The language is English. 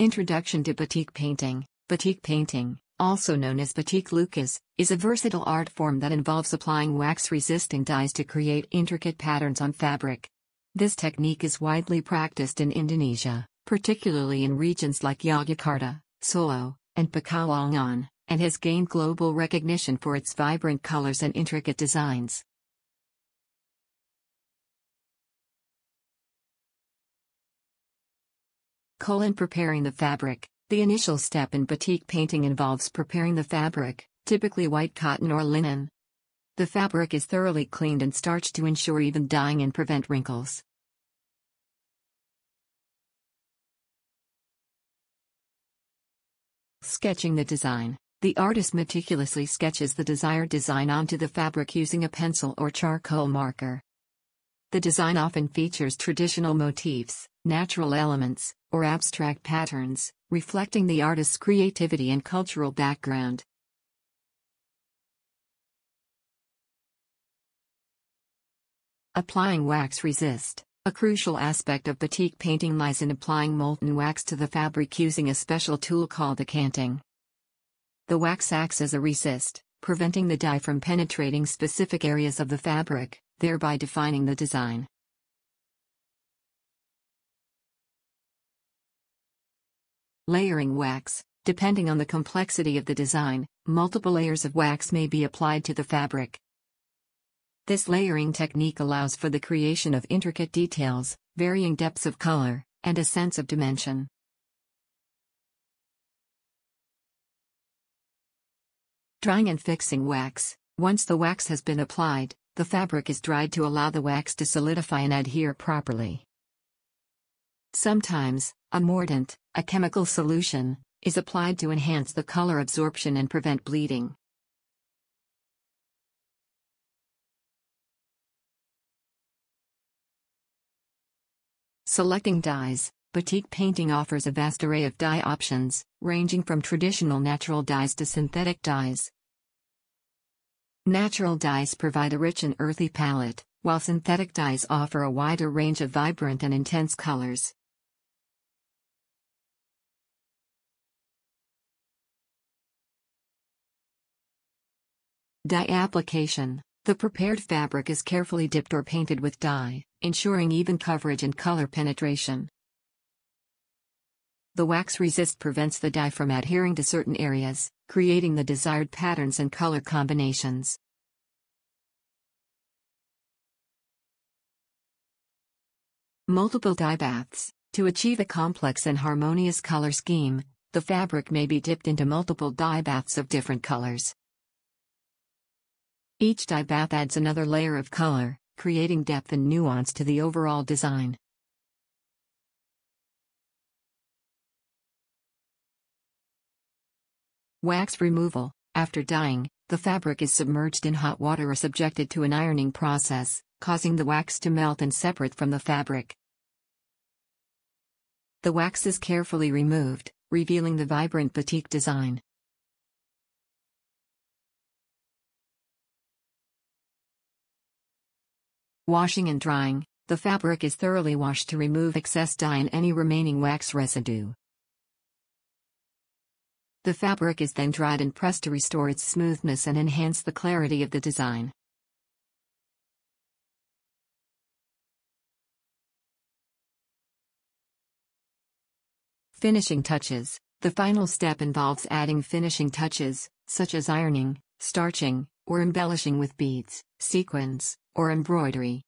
Introduction to Batik painting. Batik painting, also known as batik lukis, is a versatile art form that involves applying wax-resisting dyes to create intricate patterns on fabric. This technique is widely practiced in Indonesia, particularly in regions like Yogyakarta, Solo, and Pekalongan, and has gained global recognition for its vibrant colors and intricate designs. Preparing the fabric. The initial step in batik painting involves preparing the fabric, typically white cotton or linen. The fabric is thoroughly cleaned and starched to ensure even dyeing and prevent wrinkles. Sketching the design. The artist meticulously sketches the desired design onto the fabric using a pencil or charcoal marker. The design often features traditional motifs, natural elements, or abstract patterns, reflecting the artist's creativity and cultural background. Applying wax resist. A crucial aspect of batik painting lies in applying molten wax to the fabric using a special tool called a canting. The wax acts as a resist, preventing the dye from penetrating specific areas of the fabric, thereby defining the design. Layering wax. Depending on the complexity of the design, multiple layers of wax may be applied to the fabric. This layering technique allows for the creation of intricate details, varying depths of color, and a sense of dimension. Drying and fixing wax. Once the wax has been applied, the fabric is dried to allow the wax to solidify and adhere properly. Sometimes, a mordant, a chemical solution, is applied to enhance the color absorption and prevent bleeding. Selecting dyes. Batik painting offers a vast array of dye options, ranging from traditional natural dyes to synthetic dyes. Natural dyes provide a rich and earthy palette, while synthetic dyes offer a wider range of vibrant and intense colors. Dye application. The prepared fabric is carefully dipped or painted with dye, ensuring even coverage and color penetration. The wax resist prevents the dye from adhering to certain areas, creating the desired patterns and color combinations. Multiple dye baths. To achieve a complex and harmonious color scheme, the fabric may be dipped into multiple dye baths of different colors. Each dye bath adds another layer of color, creating depth and nuance to the overall design. Wax removal. After dyeing, the fabric is submerged in hot water or subjected to an ironing process, causing the wax to melt and separate from the fabric. The wax is carefully removed, revealing the vibrant batik design. Washing and drying. The fabric is thoroughly washed to remove excess dye and any remaining wax residue. The fabric is then dried and pressed to restore its smoothness and enhance the clarity of the design. Finishing touches. The final step involves adding finishing touches, such as ironing, starching, or embellishing with beads, sequins, or embroidery.